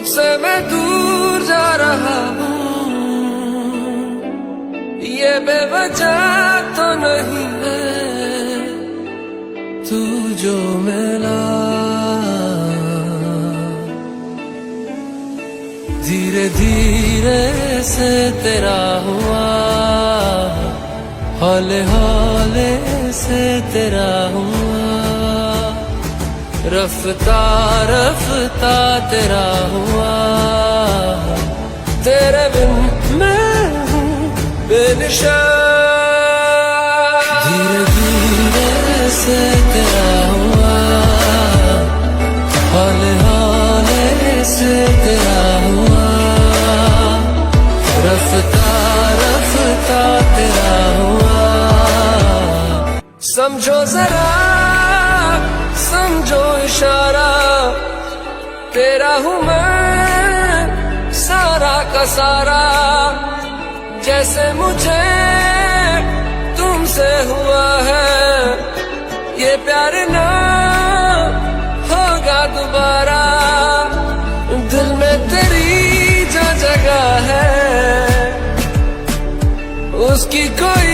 तुझसे मैं दूर जा रहा हूँ, ये बेवजह तो नहीं है, तू जो मिला धीरे धीरे से तेरा हुआ, हौले हौले से तेरा हुआ, रफ्ता रफ्ता तेरा हुआ, तेरे बिन मैं हूँ बेनिशान। धीरे धीरे से तेरा हुआ, हौले हौले से तेरा हुआ, रफ्ता रफ्ता तेरा हुआ। समझो जरा समझो इशारा, तेरा हूँ मैं सारा का सारा, जैसे मुझे तुमसे हुआ है, ये प्यार ना होगा दोबारा। दिल में तेरी जो जगह है, उसकी कोई